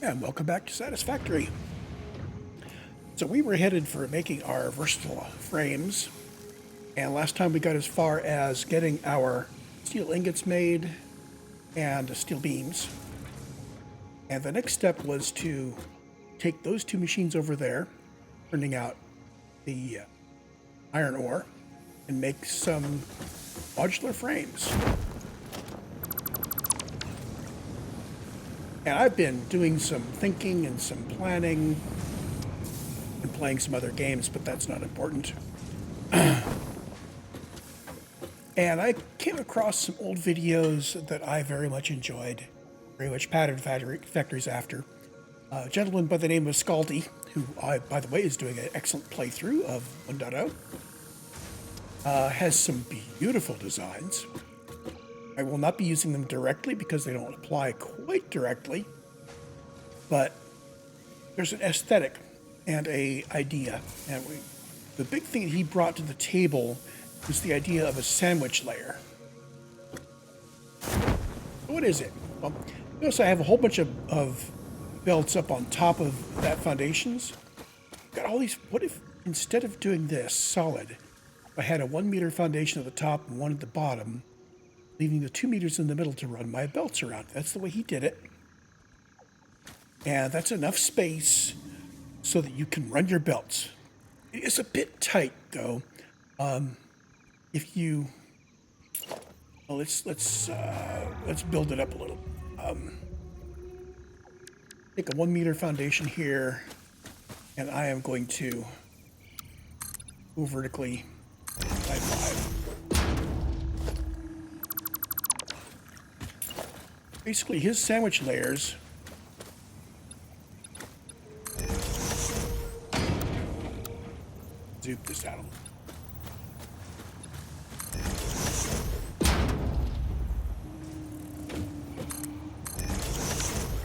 And welcome back to Satisfactory. So we were headed for making our versatile frames, and last time we got as far as getting our steel ingots made and steel beams. And the next step was to take those two machines over there, turning out the iron ore, and make some modular frames. And I've been doing some thinking and some planning and playing some other games, but that's not important. And I came across some old videos that I very much enjoyed, very much patterned factories after. A gentleman by the name of Scalti, who, by the way, is doing an excellent playthrough of 1.0, has some beautiful designs. I will not be using them directly because they don't apply quite directly, but there's an aesthetic and a idea. And the big thing that he brought to the table was the idea of a sandwich layer. What is it? Well, notice I have a whole bunch of belts up on top of that foundations. Got all these. What if instead of doing this solid, I had a 1 meter foundation at the top and one at the bottom, leaving the 2 meters in the middle to run my belts around? That's the way he did it. And that's enough space so that you can run your belts. It is a bit tight though. If you, well, let's build it up a little. Take a 1 meter foundation here, and I am going to go vertically by 5. Basically, his sandwich layers zoom this out a little.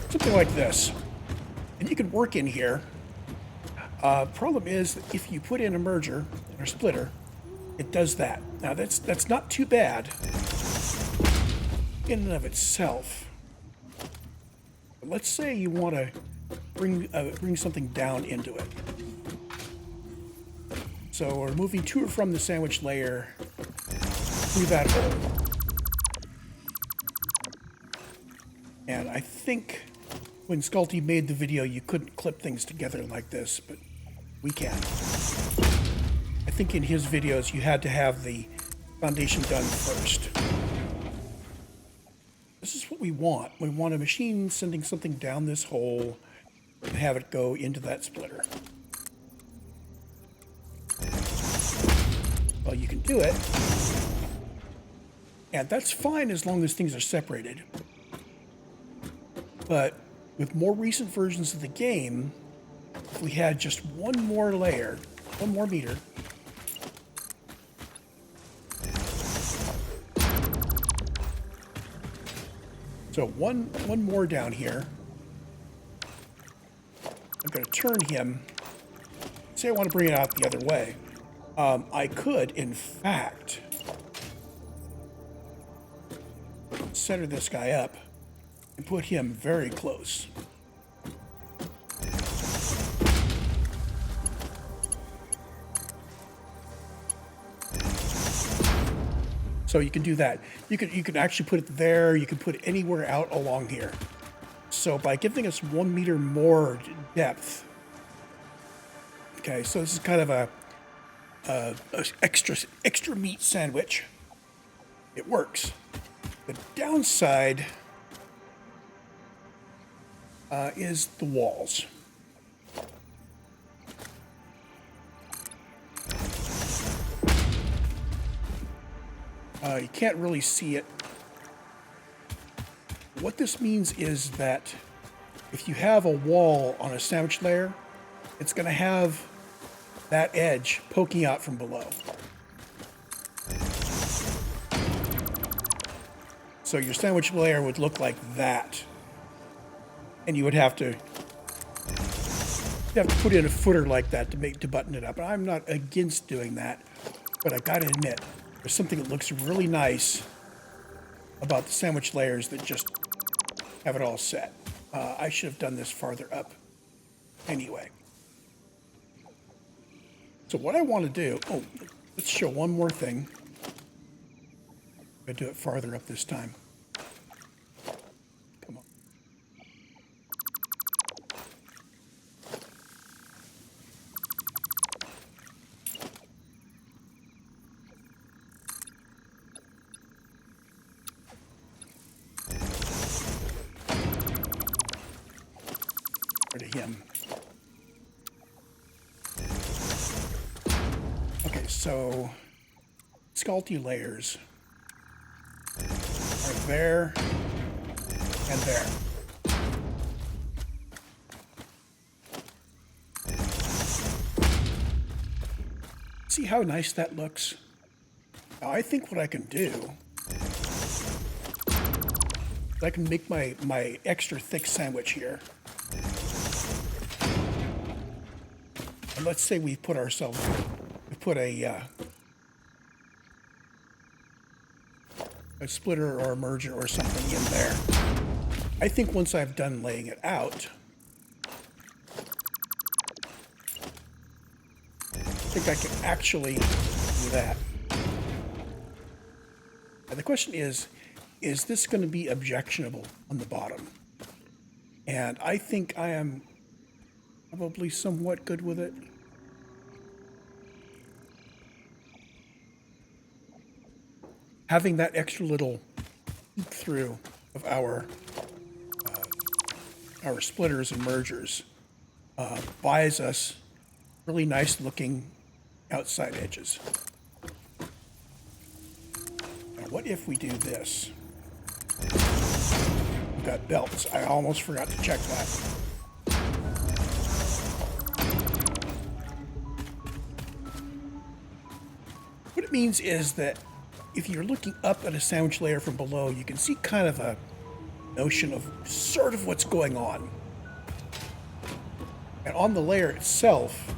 Something like this. And you can work in here. Problem is that if you put in a merger or splitter, it does that. Now that's not too bad in and of itself. But let's say you want to bring something down into it. So we're moving to or from the sandwich layer through that hole. And I think when Scalti made the video, you couldn't clip things together like this, but we can. I think in his videos, you had to have the foundation done first. This is what we want. We want a machine sending something down this hole and have it go into that splitter. Well, you can do it. And that's fine as long as things are separated. But with more recent versions of the game, if we had just one more layer, one more meter, so one more down here. I'm going to turn him. Say I want to bring it out the other way. I could, in fact, center this guy up and put him very close. So you can do that. You can actually put it there. You can put it anywhere out along here. So by giving us 1 meter more depth, okay, so this is kind of a extra meat sandwich. It works. The downside is the walls. You can't really see it. What this means is that if you have a wall on a sandwich layer, it's going to have that edge poking out from below. So your sandwich layer would look like that. And you would have to put in a footer like that to button it up. And I'm not against doing that, but I gotta admit, there's something that looks really nice about the sandwich layers that just have it all set. I should have done this farther up anyway. So what I want to do, let's show one more thing. I'm going to do it farther up this time. Come on. Rid of him. Okay, so Scalti layers are there and there. See how nice that looks? Now, I think what I can do, I can make my extra thick sandwich here. And let's say we put a splitter or a merger or something in there. I think once I've done laying it out, I think I can actually do that. And the question is this going to be objectionable on the bottom? And I think I am probably somewhat good with it. Having that extra little peek through of our splitters and mergers buys us really nice looking outside edges. Now, what if we do this? We've got belts. I almost forgot to check that. What it means is that if you're looking up at a sandwich layer from below, you can see kind of a notion of sort of what's going on. And on the layer itself,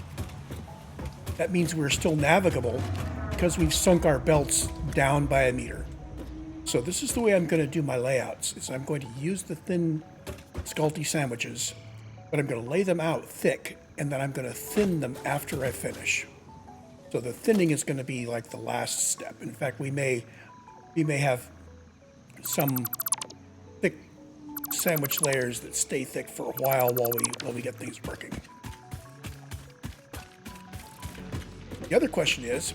that means we're still navigable because we've sunk our belts down by a meter. So this is the way I'm going to do my layouts, is I'm going to use the thin Scalti sandwiches, but I'm going to lay them out thick, and then I'm going to thin them after I finish. So the thinning is going to be like the last step. In fact, we may have some thick sandwich layers that stay thick for a while we get things working. The other question is,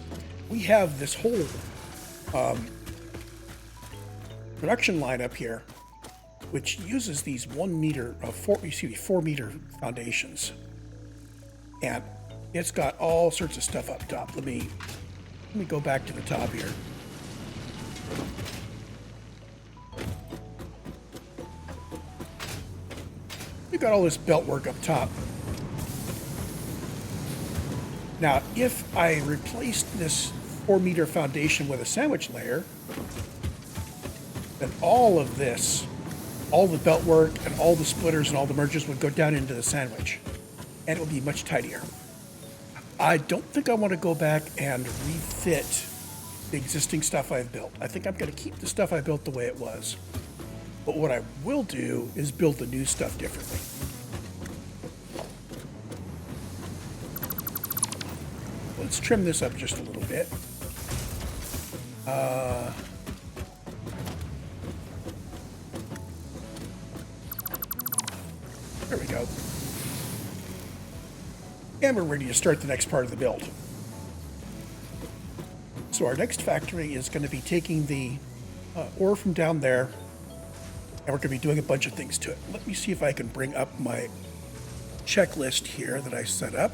we have this whole production line up here, which uses these 4 meter foundations, and it's got all sorts of stuff up top. Let me go back to the top here. We've got all this belt work up top. Now, if I replaced this 4 meter foundation with a sandwich layer, then all of this, all the belt work and all the splitters and all the mergers would go down into the sandwich, and it would be much tidier. I don't think I want to go back and refit the existing stuff I've built. I think I'm going to keep the stuff I built the way it was. But what I will do is build the new stuff differently. Let's trim this up just a little bit. There we go. And we're ready to start the next part of the build. So our next factory is going to be taking the ore from down there, and we're going to be doing a bunch of things to it. Let me see if I can bring up my checklist here that I set up.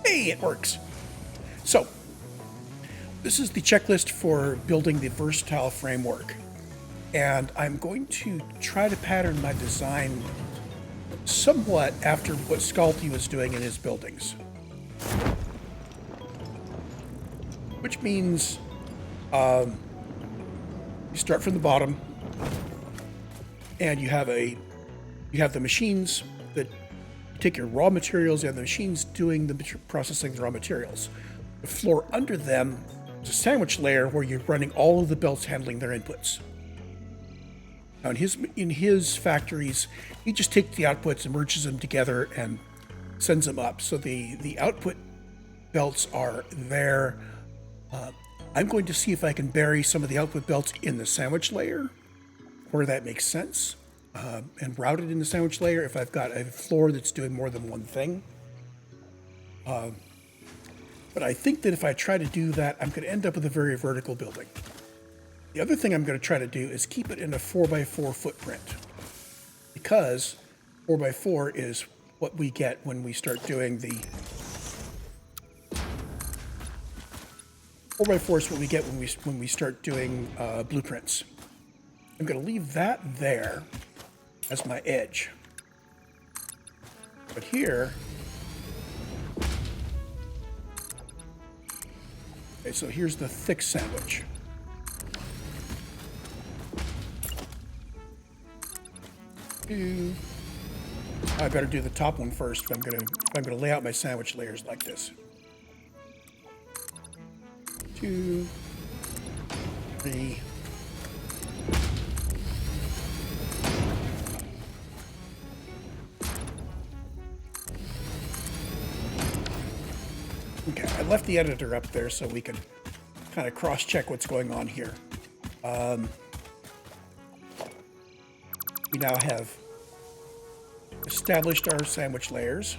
Hey, it works. So this is the checklist for building the versatile framework. And I'm going to try to pattern my design somewhat after what Scalti was doing in his buildings. Which means you start from the bottom, and you have the machines that take your raw materials, and the machines doing the processing of the raw materials. The floor under them There's a sandwich layer where you're running all of the belts handling their inputs. Now in his factories, he just takes the outputs and merges them together and sends them up. So the output belts are there. I'm going to see if I can bury some of the output belts in the sandwich layer, where that makes sense, and route it in the sandwich layer if I've got a floor that's doing more than one thing. But I think that if I try to do that, I'm going to end up with a very vertical building. The other thing I'm going to try to do is keep it in a 4x4 footprint, because 4x4 is what we get when we start doing the 4x4 is what we get when we start doing blueprints. I'm going to leave that there as my edge. But here, okay, so here's the thick sandwich. I better do the top one first if I'm gonna lay out my sandwich layers like this. 2, 3. Okay, I left the editor up there so we can kind of cross-check what's going on here. We now have established our sandwich layers.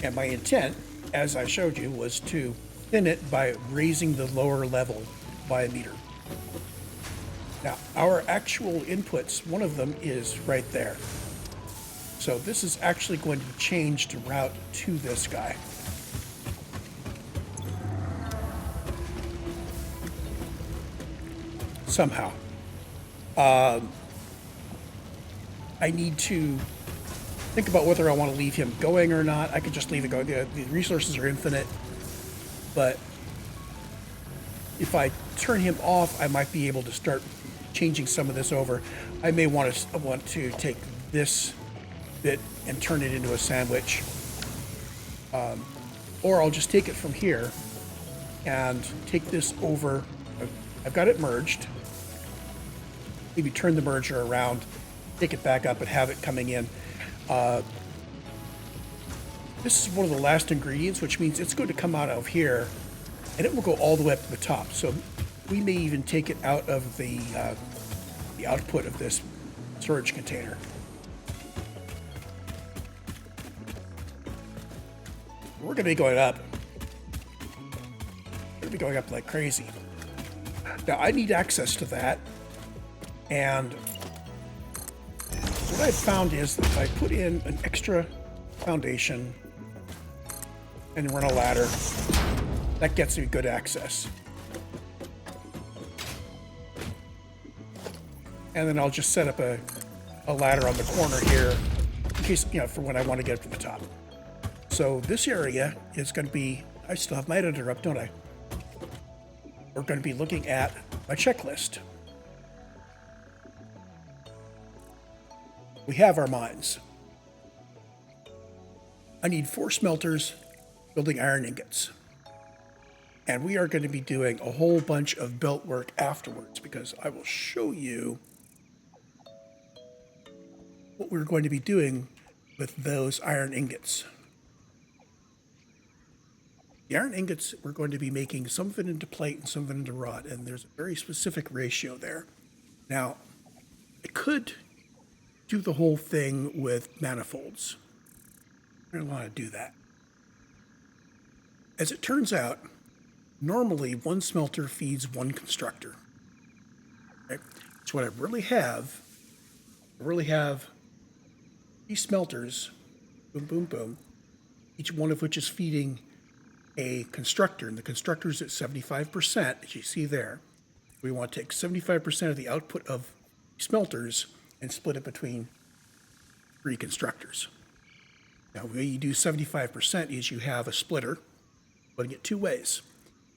And my intent, as I showed you, was to thin it by raising the lower level by a meter. Now, our actual inputs, one of them is right there. So this is actually going to change to route to this guy. Somehow. I need to think about whether I want to leave him going or not. I could just leave it going. The resources are infinite, but if I turn him off, I might be able to start changing some of this over. I may want to take this bit and turn it into a sandwich, or I'll just take it from here and take this over. I've got it merged. Maybe turn the merger around, take it back up, and have it coming in. This is one of the last ingredients, which means it's going to come out of here, and it will go all the way up to the top. So we may even take it out of the output of this storage container. We're going to be going up. We're going to be going up like crazy. Now, I need access to that. And what I've found is that if I put in an extra foundation and run a ladder, that gets me good access. And then I'll just set up a ladder on the corner here in case, for when I want to get up to the top. So this area is going to be, I still have my editor up, don't I? We're going to be looking at my checklist. We have our mines. I need 4 smelters building iron ingots. And we are going to be doing a whole bunch of belt work afterwards, because I will show you what we're going to be doing with those iron ingots. The iron ingots, we're going to be making some of it into plate and some of it into rod, and there's a very specific ratio there. Now, I could do the whole thing with manifolds. I don't want to do that. As it turns out, normally one smelter feeds one constructor. Okay? So what I really have these smelters, boom, boom, boom, each one of which is feeding a constructor, and the constructor is at 75%, as you see there. We want to take 75% of the output of smelters and split it between 3 constructors. Now, the way you do 75% is you have a splitter, splitting it 2 ways.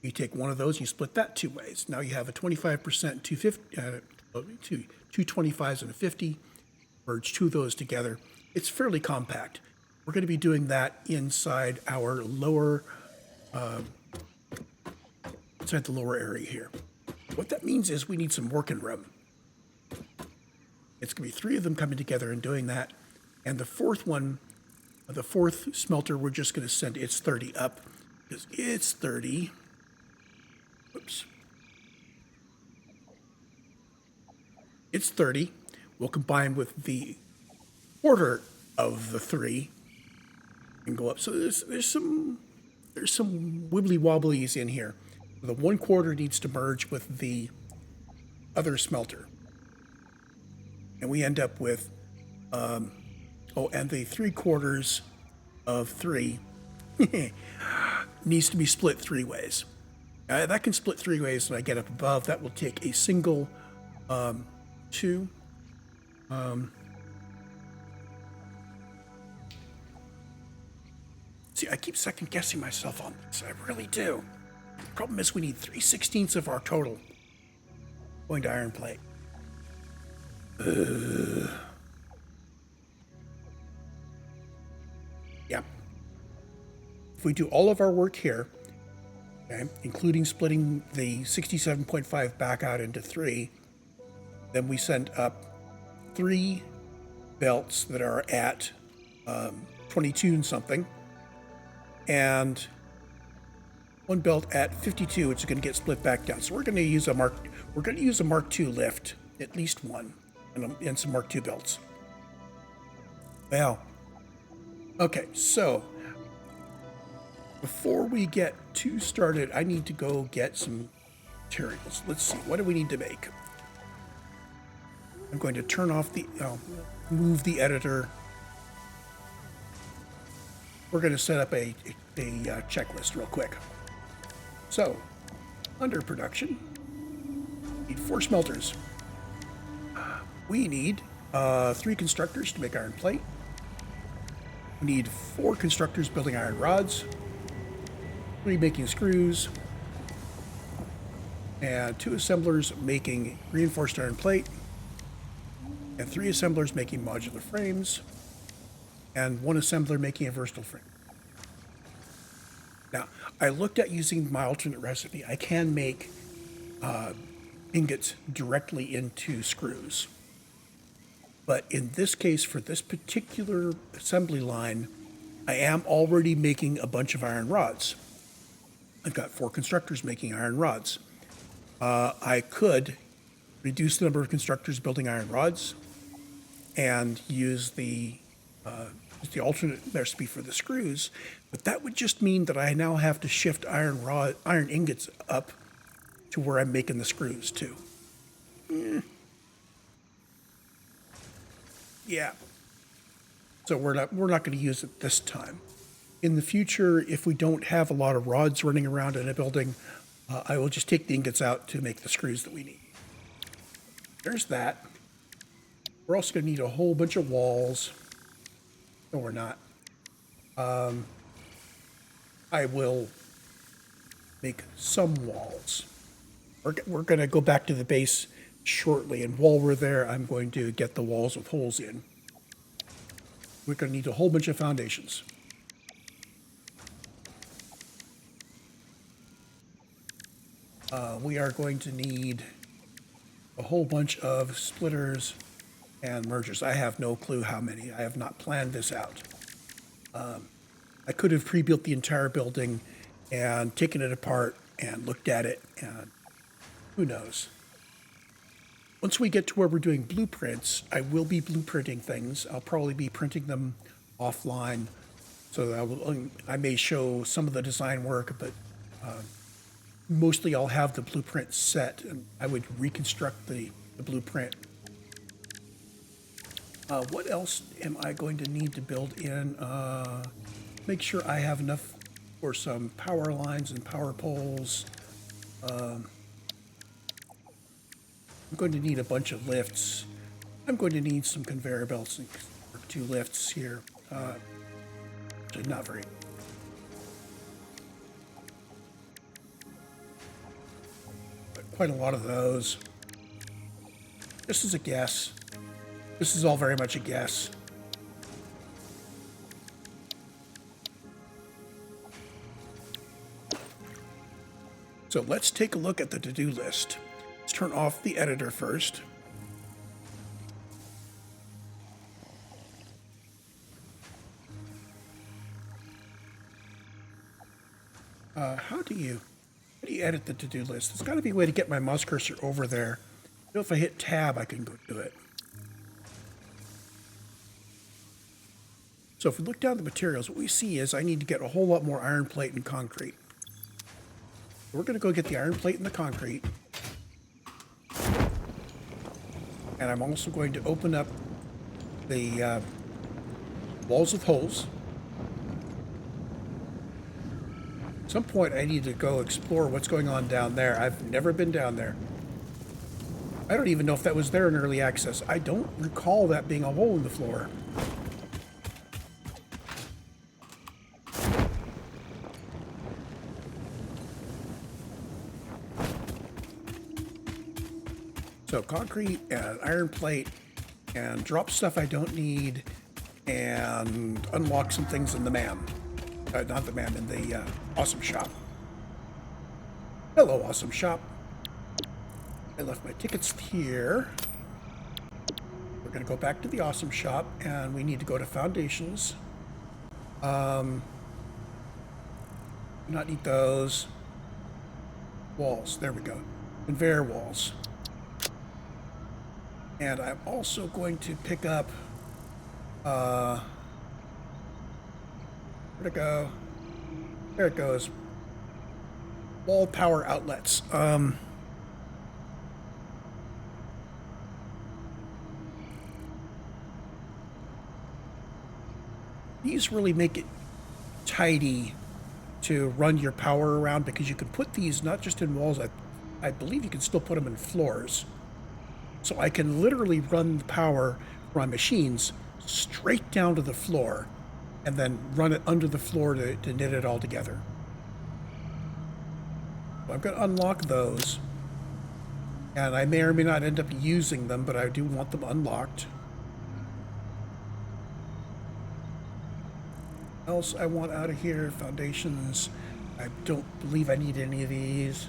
You take one of those, you split that 2 ways. Now you have a 25%, 2 25s and a 50. Merge 2 of those together. it's fairly compact. We're going to be doing that inside our lower, inside the lower area here. What that means is we need some working room. It's going to be 3 of them coming together and doing that. And the fourth one, the fourth smelter, we're just going to send its 30 up because it's 30. Whoops. It's 30. We'll combine with the quarter of the 3 and go up. So there's some wibbly wobblies in here. The 1/4 needs to merge with the other smelter. And we end up with, and the 3/4 of 3 needs to be split 3 ways. That can split 3 ways when I get up above. That will take a single 2. See, I keep second guessing myself on this. I really do. The problem is we need 3/16 of our total going to iron plate. Yeah. If we do all of our work here, okay, including splitting the 67.5 back out into 3, then we send up 3 belts that are at 22 and something, and 1 belt at 52, which is going to get split back down. So we're going to use a Mark II lift, at least one, and some Mark II belts. Well, okay, so before we get too started, I need to go get some materials. Let's see, what do we need to make? I'm going to turn off move the editor. We're going to set up a checklist real quick. So, under production, we need 4 smelters. We need 3 constructors to make iron plate. We need 4 constructors building iron rods, 3 making screws, and 2 assemblers making reinforced iron plate, and 3 assemblers making modular frames, and 1 assembler making a versatile frame. Now, I looked at using my alternate recipe. I can make ingots directly into screws. But in this case, for this particular assembly line, I am already making a bunch of iron rods. I've got 4 constructors making iron rods. I could reduce the number of constructors building iron rods and use the alternate recipe for the screws, but that would just mean that I now have to shift iron ingots up to where I'm making the screws too. Yeah. So we're not going to use it this time. In the future, if we don't have a lot of rods running around in a building, I will just take the ingots out to make the screws that we need. There's that. We're also going to need a whole bunch of walls. No, we're not. I will make some walls. We're going to go back to the base shortly, and while we're there, I'm going to get the walls with holes in. We're going to need a whole bunch of foundations. We are going to need a whole bunch of splitters and mergers. I have no clue how many. I have not planned this out. I could have pre-built the entire building and taken it apart and looked at it, and who knows. Once we get to where we're doing blueprints, I will be blueprinting things. I'll probably be printing them offline, so that I may show some of the design work, but mostly I'll have the blueprint set, and I would reconstruct the blueprint. What else am I going to need to build in? Make sure I have enough for some power lines and power poles. I'm going to need a bunch of lifts. I'm going to need some conveyor belts and 2 lifts here. Which is not very. But quite a lot of those. This is a guess. This is all very much a guess. So let's take a look at the to-do list. Let's turn off the editor first. How do you edit the to-do list? There's got to be a way to get my mouse cursor over there. You know, if I hit tab, I can go do it. So if we look down the materials, what we see is I need to get a whole lot more iron plate and concrete. We're going to go get the iron plate and the concrete. And I'm also going to open up the walls with holes. At some point, I need to go explore what's going on down there. I've never been down there. I don't even know if that was there in early access. I don't recall that being a hole in the floor. So concrete and iron plate and drop stuff I don't need and unlock some things in the not the in the awesome shop. Hello, awesome shop. I left my tickets here. We're going to go back to the awesome shop and we need to go to foundations. Do not need those. Walls, there we go. Conveyor walls. And I'm also going to pick up, where'd it go? There it goes. Wall power outlets. These really make it tidy to run your power around because you can put these not just in walls, I believe you can still put them in floors. So I can literally run the power for my machines straight down to the floor and then run it under the floor to knit it all together. So I'm going to unlock those. And I may or may not end up using them, but I do want them unlocked. What else I want out of here? Foundations. I don't believe I need any of these.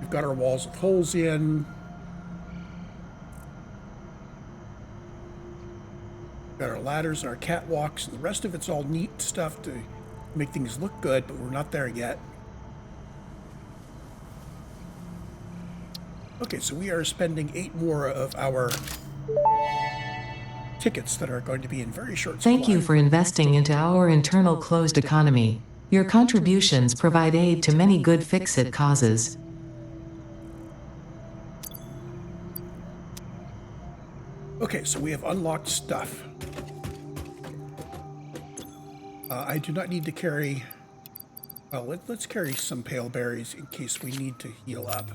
We've got our walls with holes in. We've got our ladders and our catwalks, and the rest of it's all neat stuff to make things look good, but we're not there yet. Okay, so we are spending 8 more of our tickets that are going to be in very short supply. Thank you for investing into our internal closed economy. Your contributions provide aid to many good fix-it causes. Okay, so we have unlocked stuff. I do not need to carry... Well, let's carry some pale berries in case we need to heal up.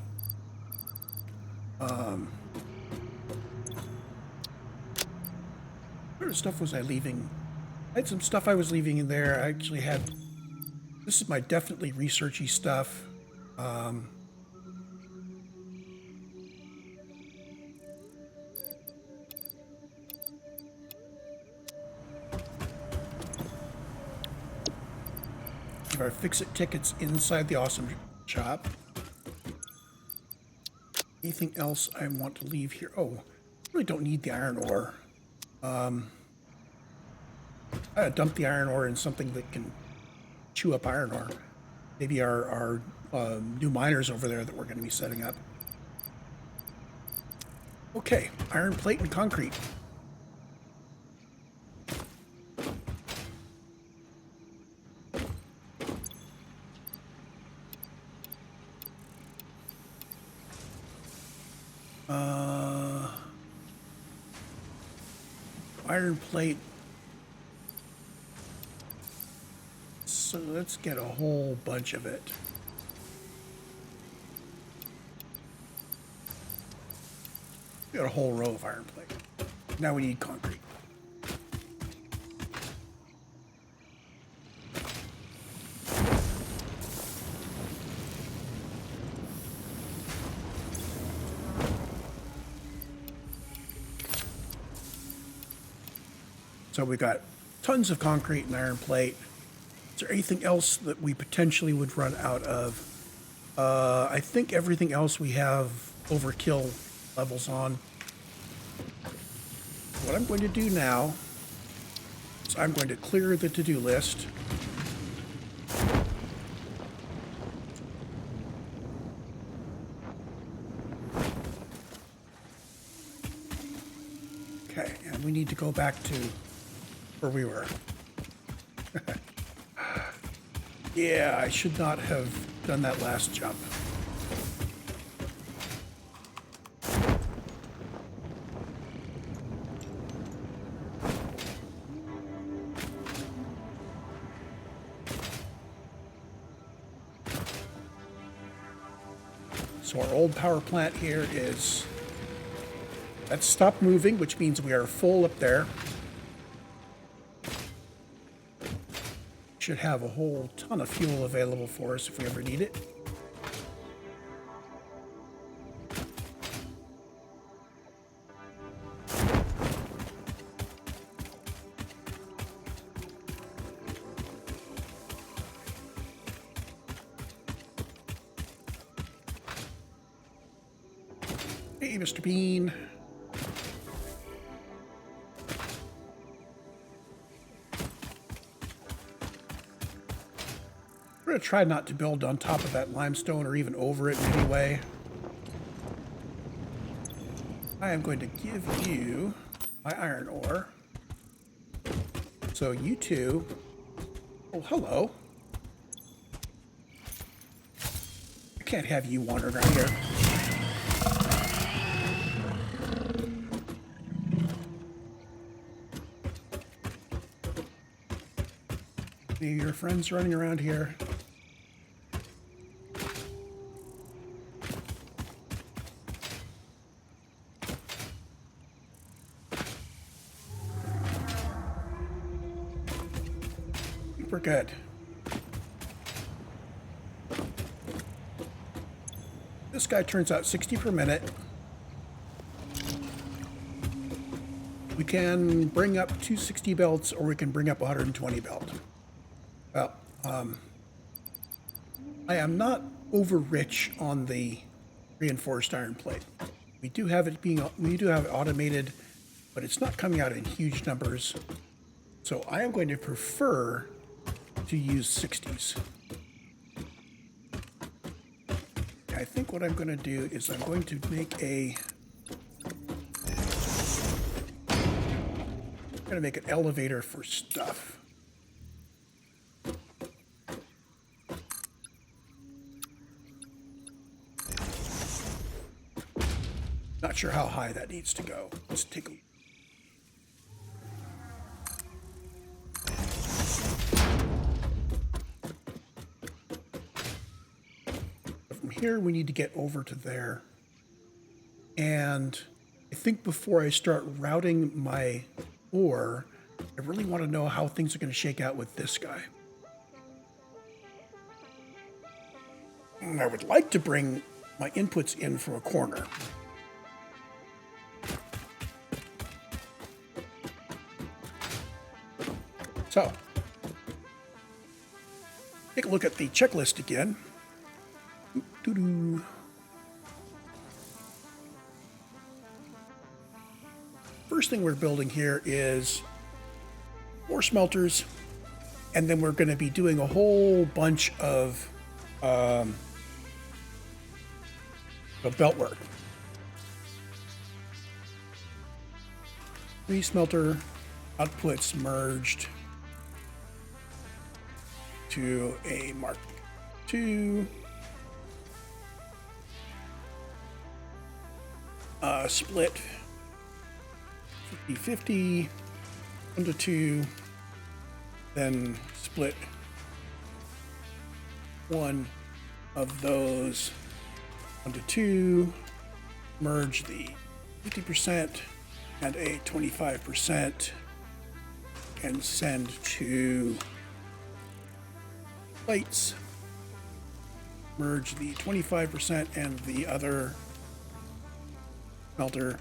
What stuff was I leaving? I had some stuff I was leaving in there. I actually had... This is my definitely researchy stuff. Our fix-it tickets inside the awesome shop. Anything else I want to leave here? Oh, I really don't need the iron ore. I dump the iron ore in something that can chew up iron ore. Maybe our new miners over there that we're going to be setting up. Okay, iron plate and concrete. Iron plate. So let's get a whole bunch of it. We got a whole row of iron plate. Now we need concrete. So we got tons of concrete and iron plate. Is there anything else that we potentially would run out of? I think everything else we have overkill levels on. What I'm going to do now is I'm going to clear the to-do list. Okay, and we need to go back to where we were. Yeah, I should not have done that last jump. So our old power plant here is... That's stopped moving, which means we are full up there. Should have a whole ton of fuel available for us if we ever need it. Hey, Mr. Bean. We're going to try not to build on top of that limestone or even over it in any way. I am going to give you my iron ore. So you two... Oh, hello. I can't have you wandering around here. Any of your friends running around here? We're good. This guy turns out 60 per minute. We can bring up 260 belts, or we can bring up 120 belt. Well, I am not over rich on the reinforced iron plate. We do have it automated, but it's not coming out in huge numbers. So I am going to prefer to use 60s. I think what I'm going to do is I'm going to make an elevator for stuff. Not sure how high that needs to go. Let's take a... From here, we need to get over to there. And I think before I start routing my ore, I really want to know how things are going to shake out with this guy. And I would like to bring my inputs in from a corner. So, take a look at the checklist again. Doo-doo. First thing we're building here is 4 smelters, and then we're going to be doing a whole bunch of belt work. 3 smelter outputs merged to a Mark II. Split 50-50, 1-2, then split one of those 1-2, merge the 50% and a 25%, and send to plates, merge the 25% and the other smelter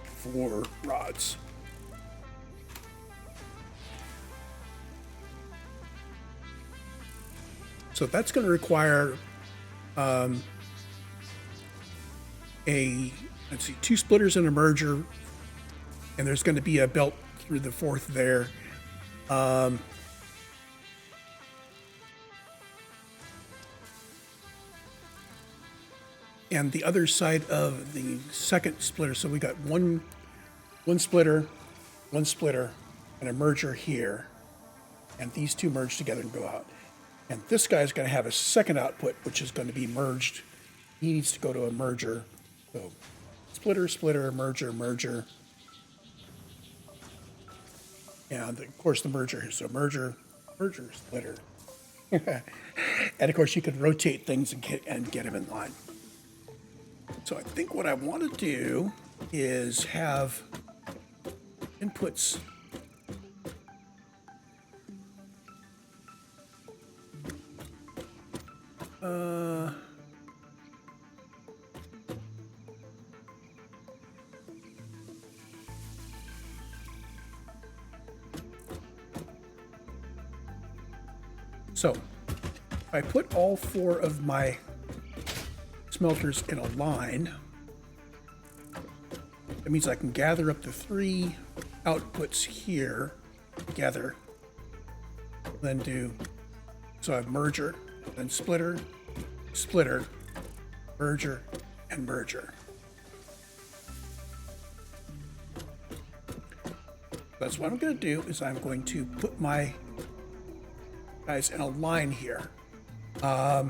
for rods. So that's going to require let's see, 2 splitters and a merger, and there's going to be a belt through the fourth there. And the other side of the second splitter, so we got one splitter, and a merger here. And these two merge together and go out. And this guy's going to have a second output, which is going to be merged. He needs to go to a merger. So splitter, merger. And of course the merger here. So merger, splitter. And of course you could rotate things and get them in line. So I think what I want to do is have inputs so if I put all 4 of my smelters in a line, that means I can gather up the 3 outputs here together, then do, so I have merger, then splitter, merger, and merger. That's what I'm going to do, is I'm going to put my guys in a line here. I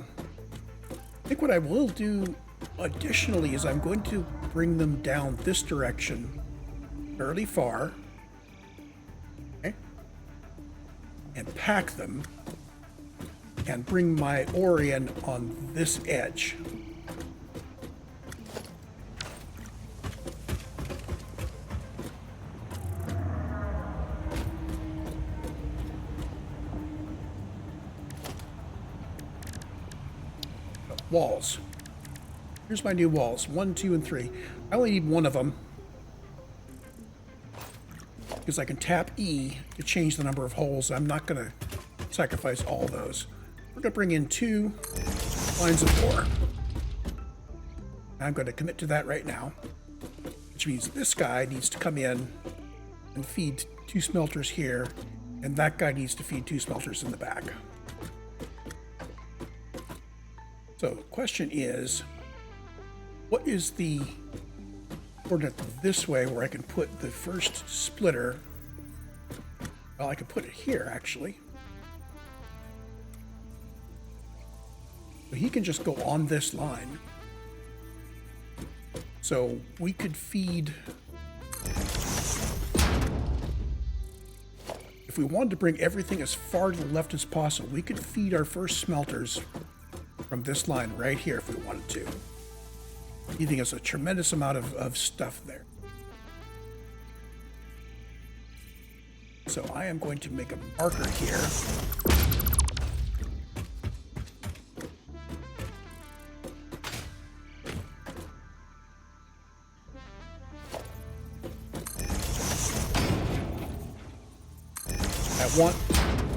think what I will do additionally is I'm going to bring them down this direction fairly far, okay, and pack them and bring my ore in on this edge. Walls. Here's my new walls, 1, 2, and 3. I only need 1 of them because I can tap E to change the number of holes. I'm not going to sacrifice all those. We're going to bring in 2 lines of ore. I'm going to commit to that right now, which means this guy needs to come in and feed 2 smelters here, and that guy needs to feed 2 smelters in the back. So the question is, what is the coordinate this way where I can put the first splitter? Well, I can put it here, actually. So he can just go on this line. So we could feed, if we wanted to bring everything as far to the left as possible, we could feed our first smelters from this line right here if we wanted to, leaving us a tremendous amount of stuff there. So I am going to make a marker here.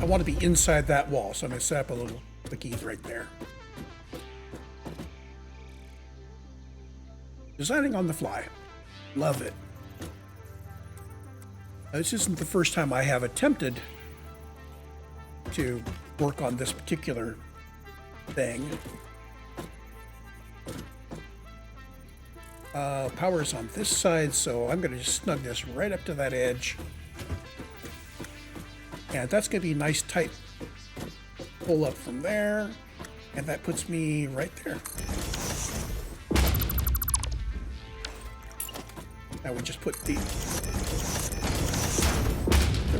I want to be inside that wall, so I'm going to set up a little cookies right there. Designing on the fly. Love it. Now, this isn't the first time I have attempted to work on this particular thing. Power is on this side, so I'm going to just snug this right up to that edge. And that's going to be a nice tight pull up from there. And that puts me right there. Now we just put the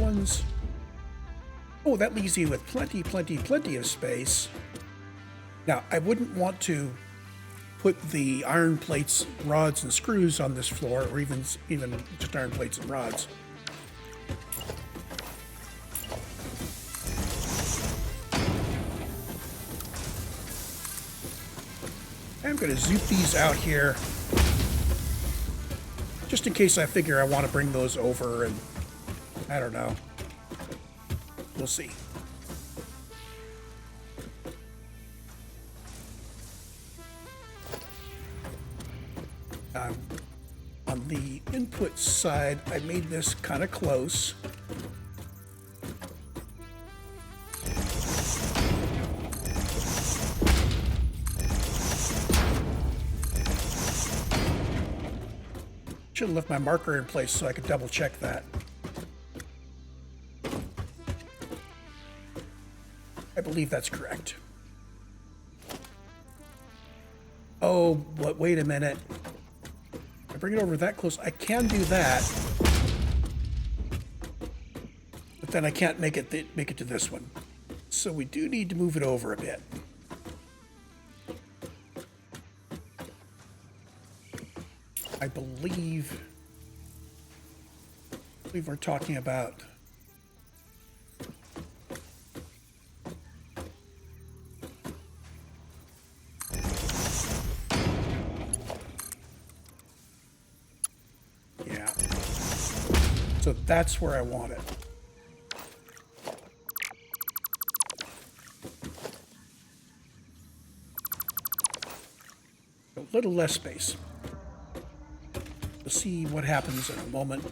ones. Oh, that leaves you with plenty of space. Now, I wouldn't want to put the iron plates, rods, and screws on this floor, or even just iron plates and rods. I'm going to zoop these out here, just in case I figure I want to bring those over, and I don't know. We'll see. On the input side, I made this kind of close. Should have left my marker in place so I could double check that. I believe that's correct. Oh, but wait a minute. I bring it over that close. I can do that, but then I can't make it to this one. So we do need to move it over a bit. I believe we're talking about so that's where I want it. A little less space. We'll see what happens in a moment.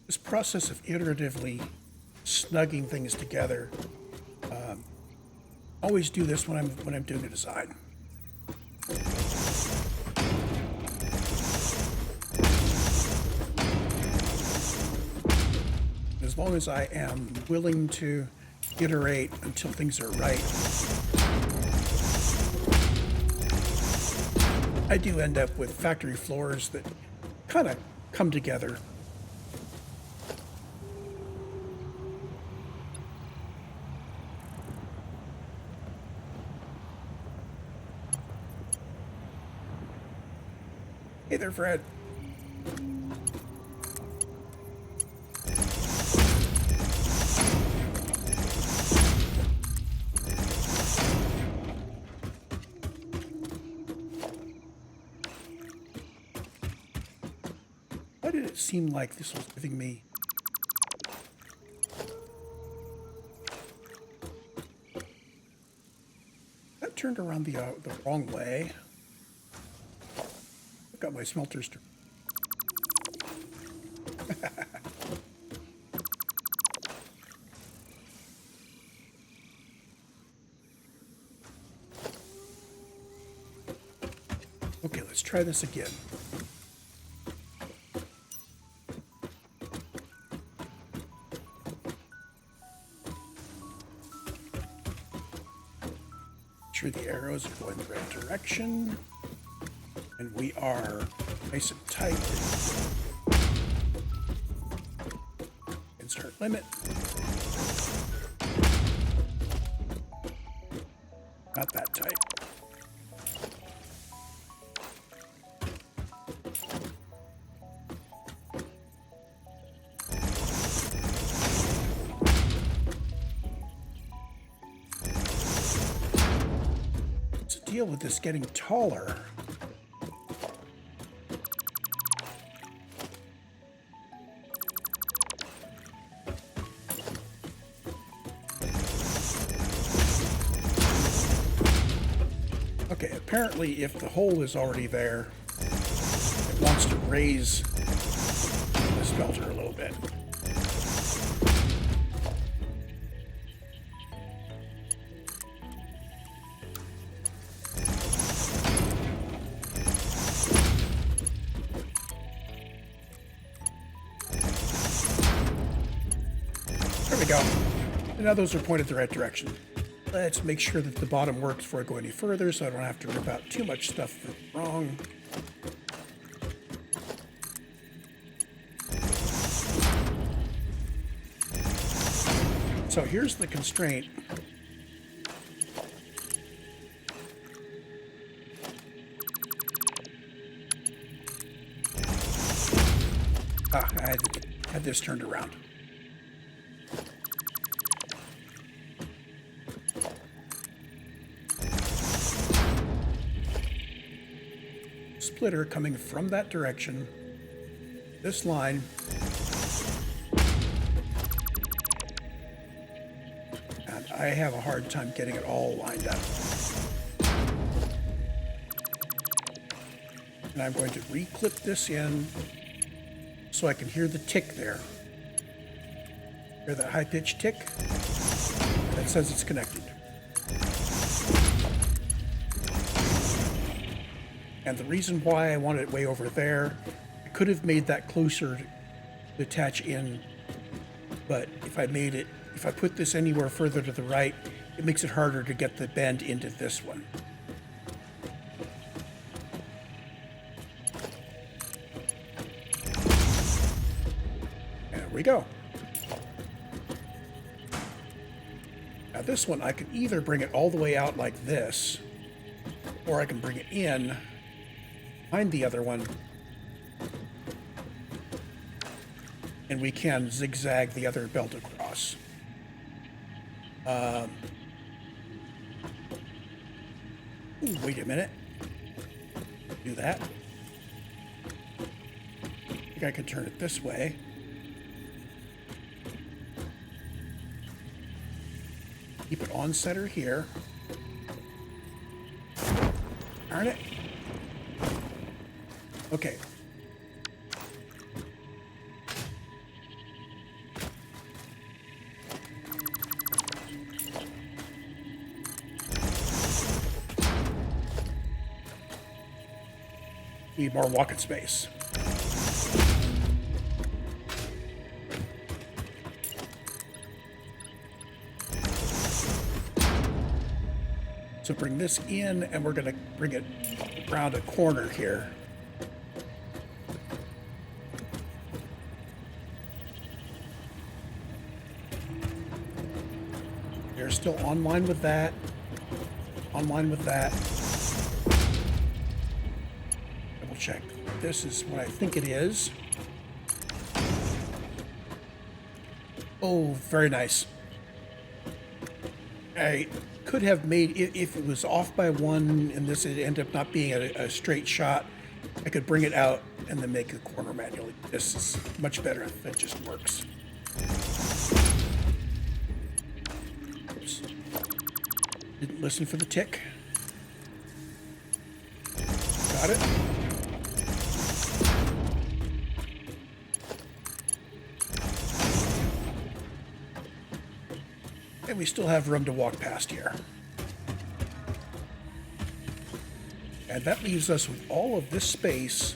This process of iteratively snugging things together, always do this when I'm doing a design. As long as I am willing to iterate until things are right, I do end up with factory floors that kind of come together. Hey there, Fred. Why did it seem like this was giving me... That turned around the wrong way. I've got my smelters to... Okay, let's try this again. Make sure the arrows are going the right direction. And we are nice and tight. And start limit. Not that tight. To deal with this getting taller, okay, apparently if the hole is already there, it wants to raise the smelter a little bit. There we go. And now those are pointed the right direction. Let's make sure that the bottom works before I go any further so I don't have to rip out too much stuff wrong. So here's the constraint. I had this turned around. splitter coming from that direction, this line, and I have a hard time getting it all lined up. And I'm going to re-clip this in so I can hear the tick there. Hear that high-pitched tick? That says it's connected. And the reason why I want it way over there, I could have made that closer to attach in, but if I put this anywhere further to the right, it makes it harder to get the bend into this one. There we go. Now this one, I can either bring it all the way out like this, or I can bring it in behind the other one, and we can zigzag the other belt across. Ooh, wait a minute. Do that. I think I can turn it this way. Keep it on center here. Darn it. Okay. Need more walking space. So bring this in, and we're going to bring it around a corner here. They're still online with that. Online with that. Double check. This is what I think it is. Oh, very nice. I could have made, if it was off by one and this ended up not being a straight shot, I could bring it out and then make the corner manually. This is much better if it just works. Oops. Didn't listen for the tick. Got it. And we still have room to walk past here. And that leaves us with all of this space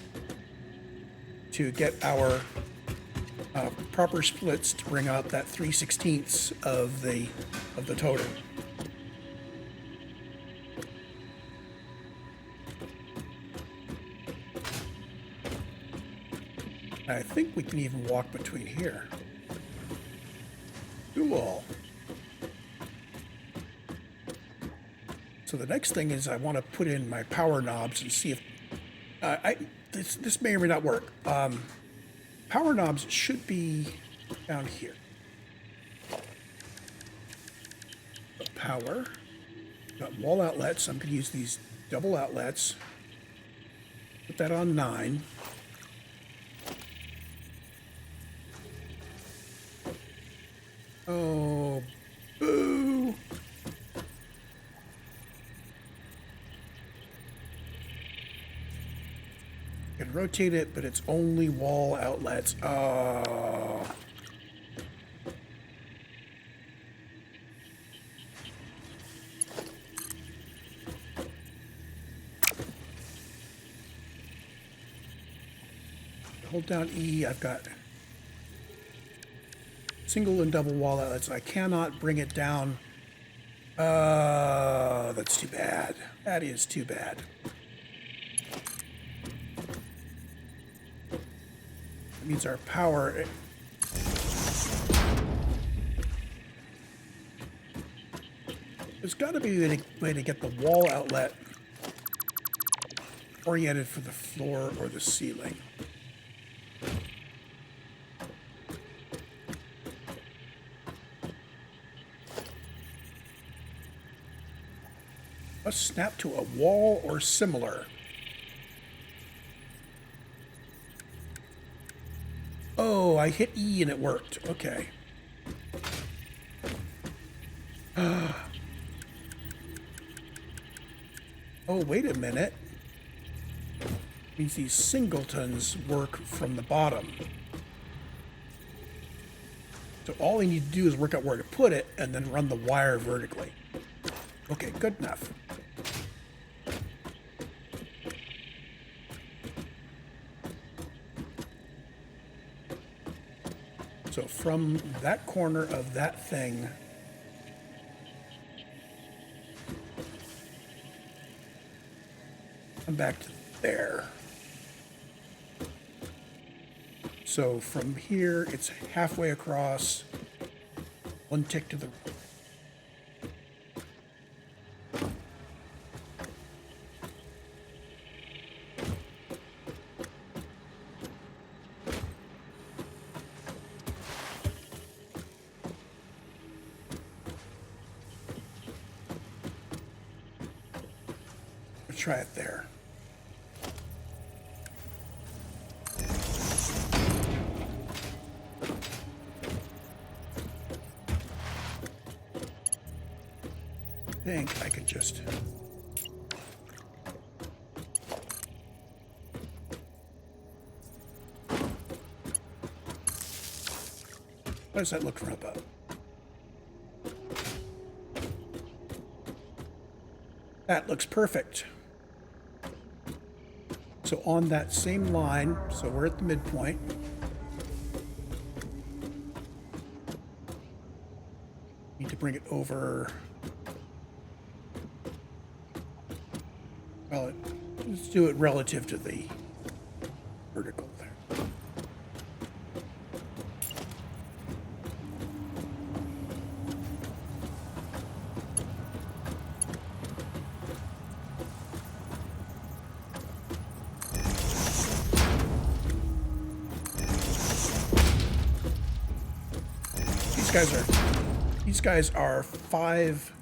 to get our proper splits to bring out that 3/16 of the totem. I think we can even walk between here. Cool. So the next thing is I want to put in my power knobs and see if this may or may not work. Power knobs should be down here. Power. Got wall outlets. I'm going to use these double outlets. Put that on 9. Oh, boo. I can rotate it, but it's only wall outlets. Oh. Hold down E. I've got single and double wall outlets. I cannot bring it down. That's too bad. That is too bad. That means our power. There's got to be a way to get the wall outlet oriented for the floor or the ceiling. Must snap to a wall or similar. I hit E and it worked. Okay. Oh, wait a minute. Means these singletons work from the bottom. So all I need to do is work out where to put it and then run the wire vertically. Okay, good enough. So from that corner of that thing, I'm back to there. So from here, it's halfway across, one tick to the right. Let's try it there. I think I could just... How does that look from above? That looks perfect. So on that same line, so we're at the midpoint. Need to bring it over. Well, let's do it relative to the vertical there. These guys are 5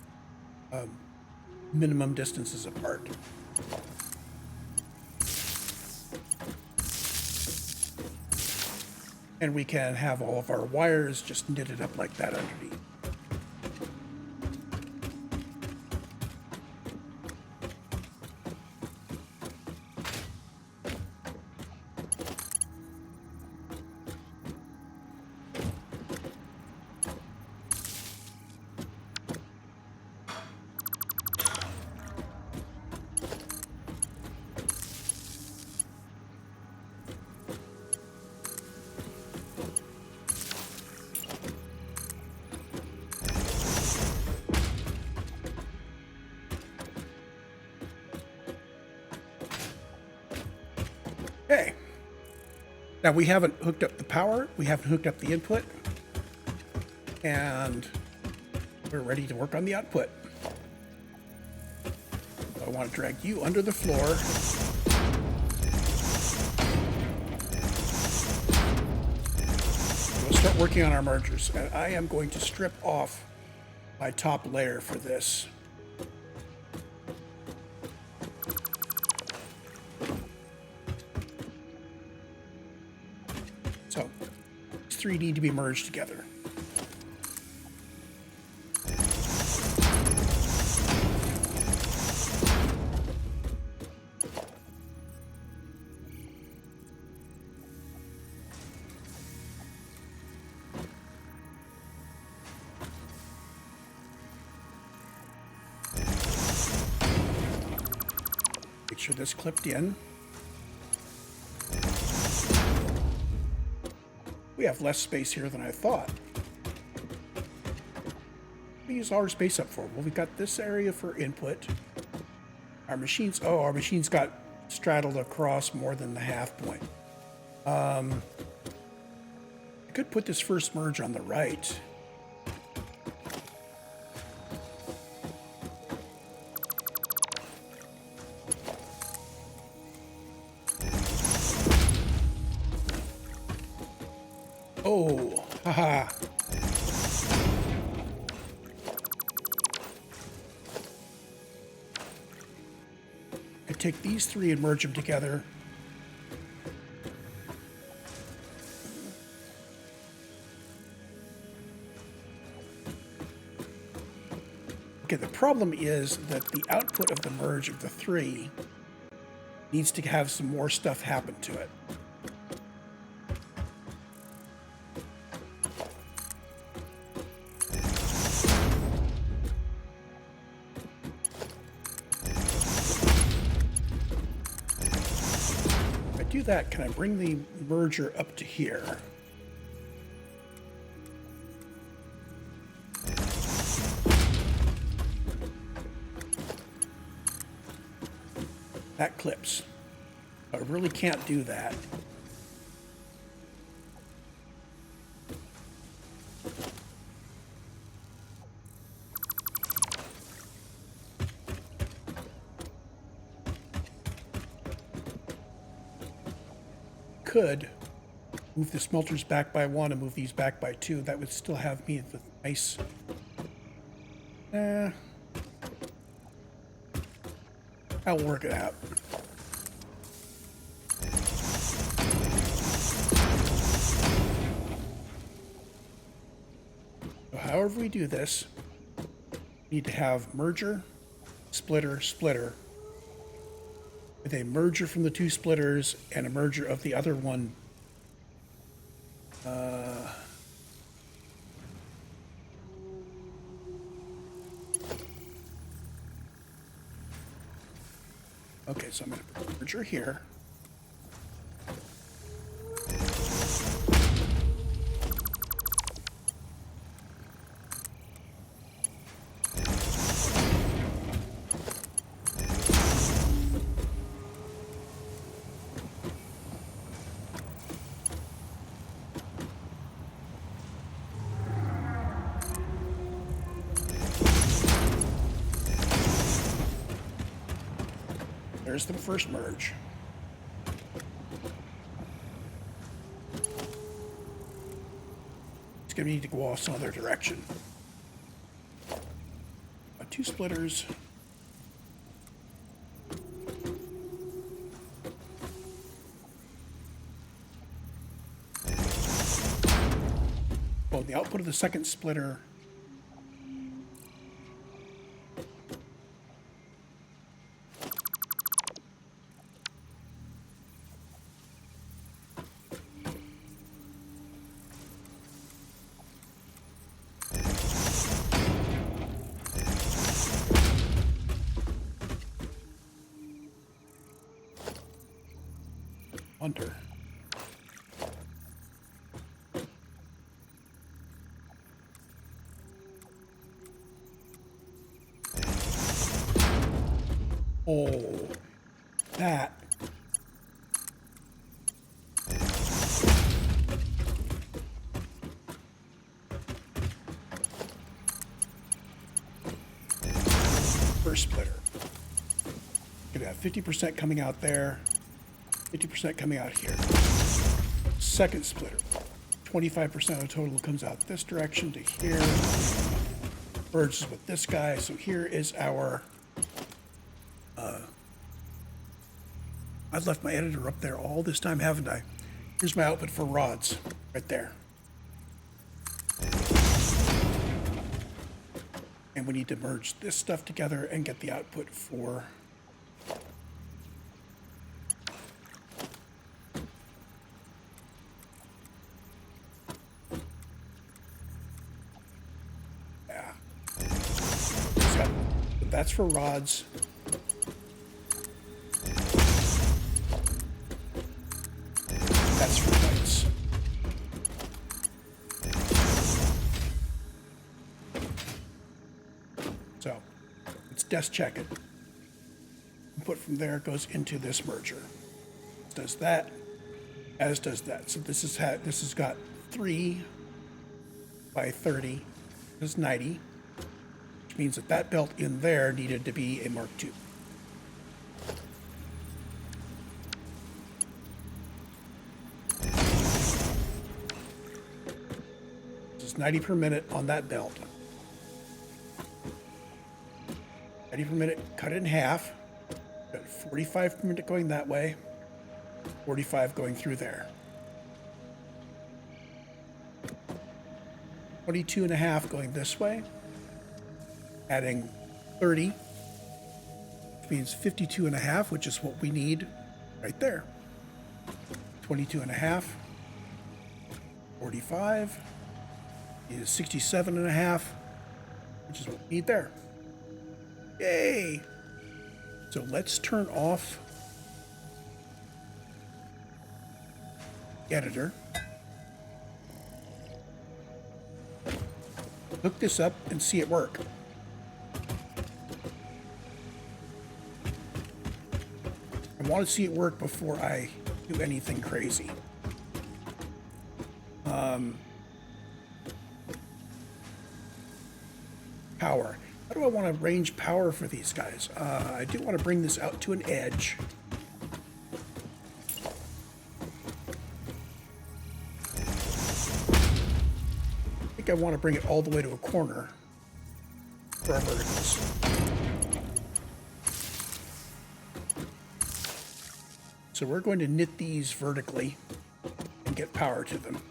minimum distances apart. And we can have all of our wires just knitted up like that underneath. Okay. Now we haven't hooked up the power, we haven't hooked up the input, and we're ready to work on the output. So I want to drag you under the floor. We'll start working on our mergers, and I am going to strip off my top layer for this. So, these 3 need to be merged together. Make sure this clipped in. We have less space here than I thought. What do we use all our space up for? Well, we've got this area for input. Our machines got straddled across more than the half point. I could put this first merge on the right. Oh, haha. I take these 3 and merge them together. Okay, the problem is that the output of the merge of the 3 needs to have some more stuff happen to it. If I do that, can I bring the merger up to here? That clips. I really can't do that. Could move the smelters back by 1 and move these back by 2. That would still have me with nice. I'll work it out. So however we do this, we need to have merger, splitter, splitter, with a merger from the 2 splitters and a merger of the other one. Okay, so I'm going to put the merger here. There's the first merge. It's going to need to go off some other direction. 2 splitters. Well, the output of the second splitter. Hunter. Oh, that. First splitter. Gonna have 50% coming out there, 50% coming out here. Second splitter. 25% of the total comes out this direction to here. Merges with this guy. So here is our. I've left my editor up there all this time, haven't I? Here's my output for rods, right there. And we need to merge this stuff together and get the output for. Yeah. So that's for rods. That's for plates. So let's desk check it. Input from there goes into this merger. It does that, as does that. So this has got 3 by 30. This is 90, which means that that belt in there needed to be a Mark II. This is 90 per minute on that belt. 90 per minute, cut it in half. Got 45 per minute going that way, 45 going through there. 22 and a half going this way, adding 30, which means 52 and a half, which is what we need right there. 22 and a half, 45 is 67 and a half, which is what we need there. Yay! So let's turn off the editor. Hook this up and see it work. I want to see it work before I do anything crazy. Power. How do I want to arrange power for these guys? I do want to bring this out to an edge. I think I want to bring it all the way to a corner for our verticals. So we're going to knit these vertically and get power to them.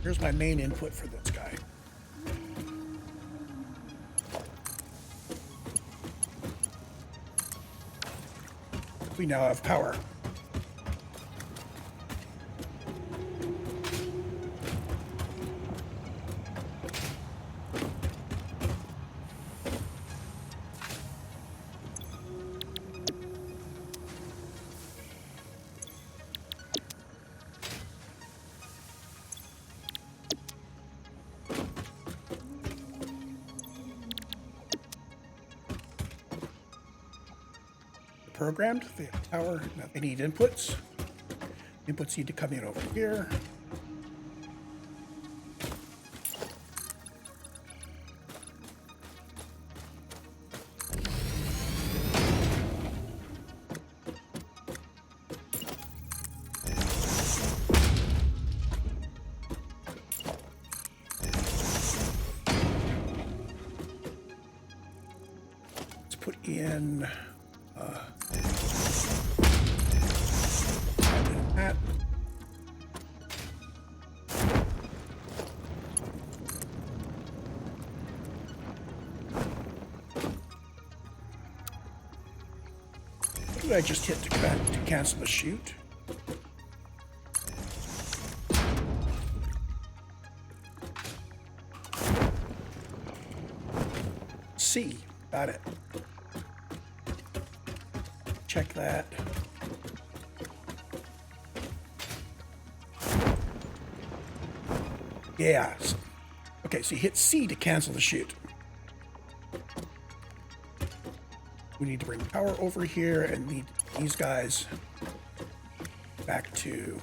Here's my main input for this guy. We now have power. Programmed, they have power, now they need inputs. Inputs need to come in over here. Let's put in that. What did I just hit to cancel the shoot? C, got it. Check that. Yeah. Okay, so you hit C to cancel the shoot. We need to bring power over here and need these guys back to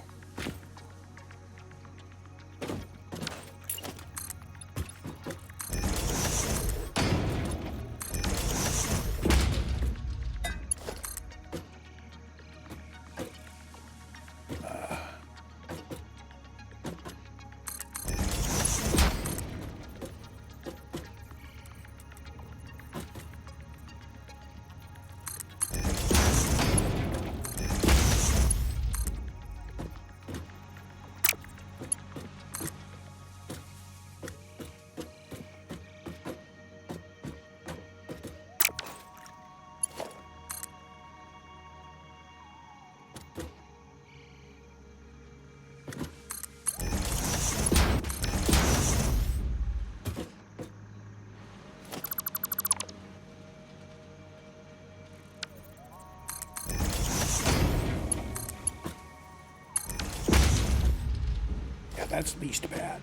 that's least bad.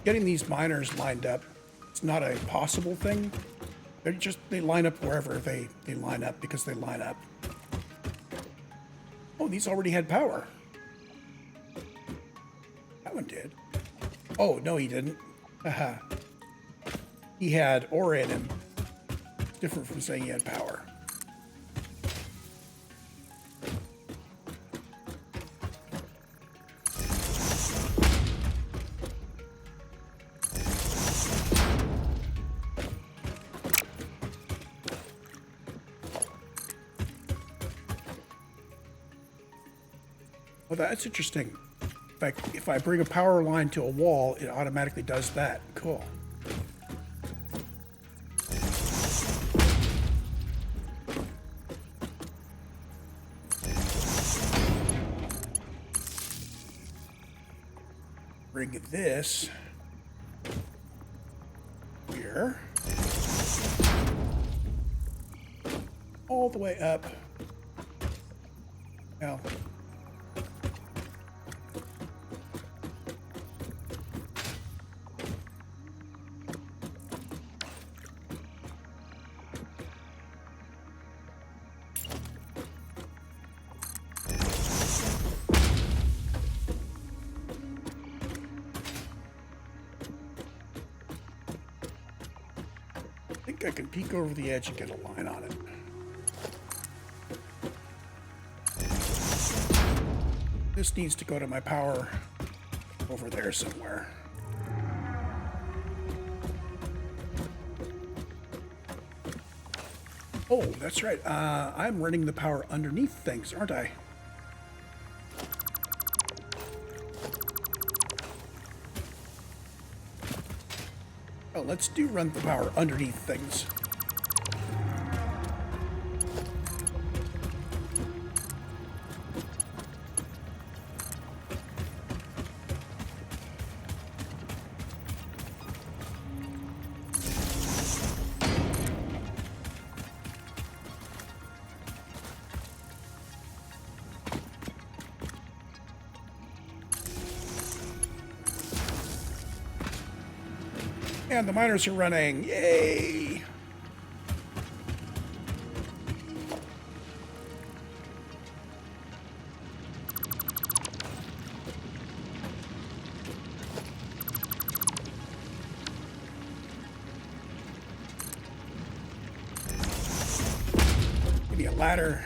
Getting these miners lined up, it's not a possible thing. They line up wherever they line up because they line up. Oh, these already had power. That one did. Oh, no, he didn't. Haha. He had aura in him. Different from saying he had power. Well, that's interesting. If I bring a power line to a wall, it automatically does that. Cool. Bring this here. All the way up. Now, I think I can peek over the edge and get a line on it. This needs to go to my power over there somewhere. Oh, that's right. I'm running the power underneath things, aren't I? Oh, let's run the power underneath things. And the miners are running. Yay! Give me a ladder.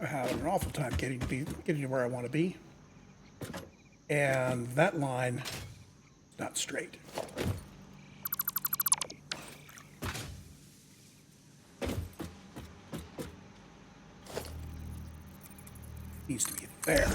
I have an awful time getting to where I want to be. And that line is not straight. Needs to be there.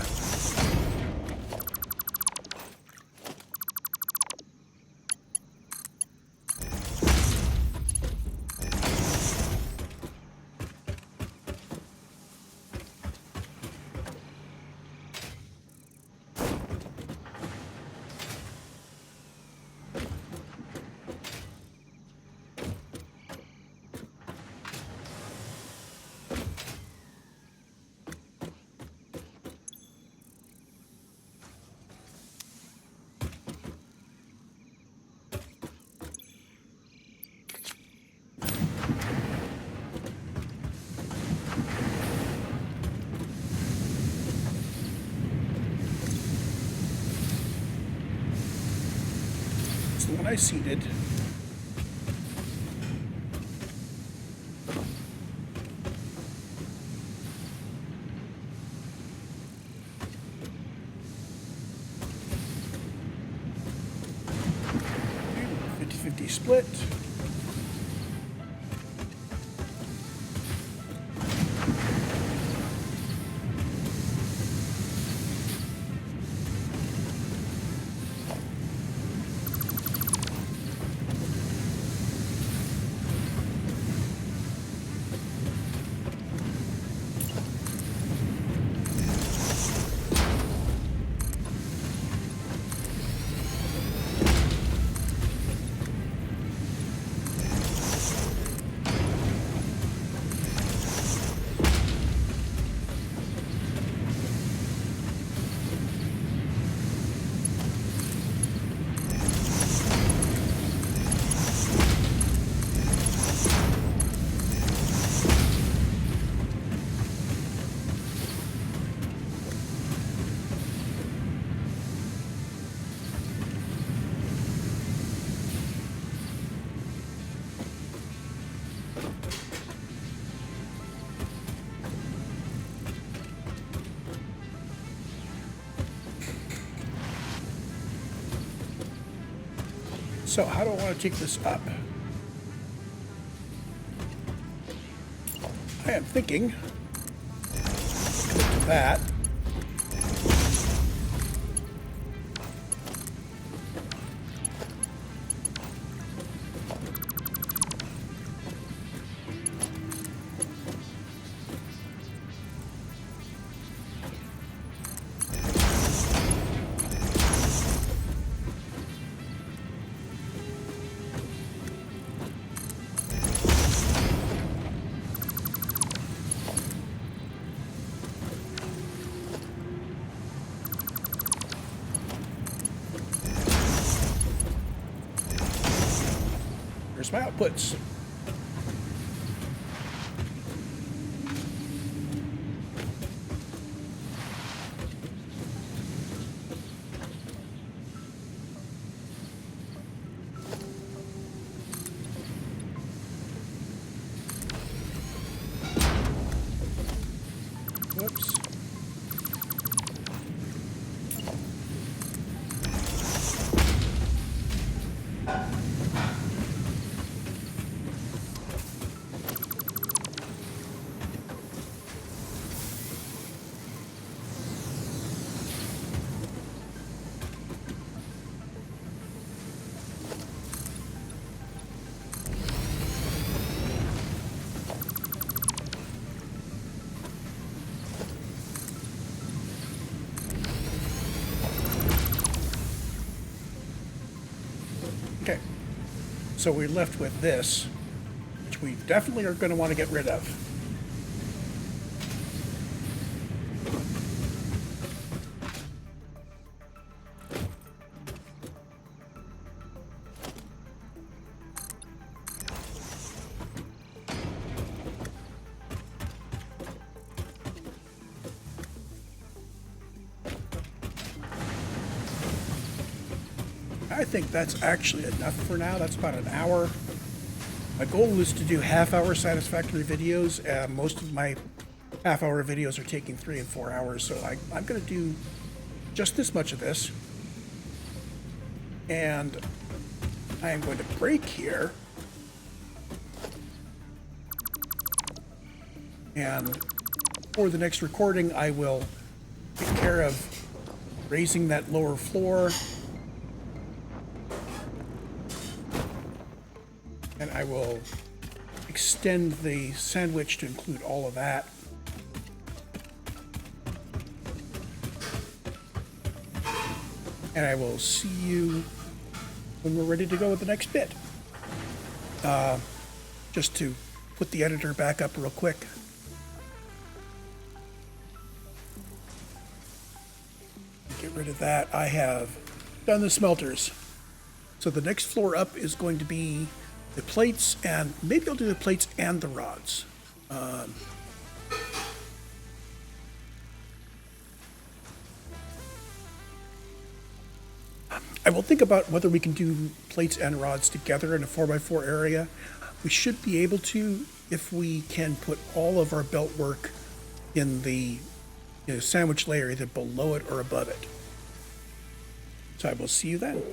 The one I seeded. 50-50 split. So how do I want to take this up? I am thinking that. There's my outputs. Whoops. Okay, so we're left with this, which we definitely are going to want to get rid of. I think that's actually enough for now. That's about an hour. My goal is to do half-hour satisfactory videos. Most of my half-hour videos are taking 3 and 4 hours, so I'm going to do just this much of this. And I am going to break here. And for the next recording, I will take care of raising that lower floor. And I will extend the sandwich to include all of that. And I will see you when we're ready to go with the next bit. Just to put the editor back up real quick. Get rid of that. I have done the smelters. So the next floor up is going to be the plates, and maybe I'll do the plates and the rods. I will think about whether we can do plates and rods together in a 4x4 area. We should be able to if we can put all of our belt work in the sandwich layer, either below it or above it. So I will see you then.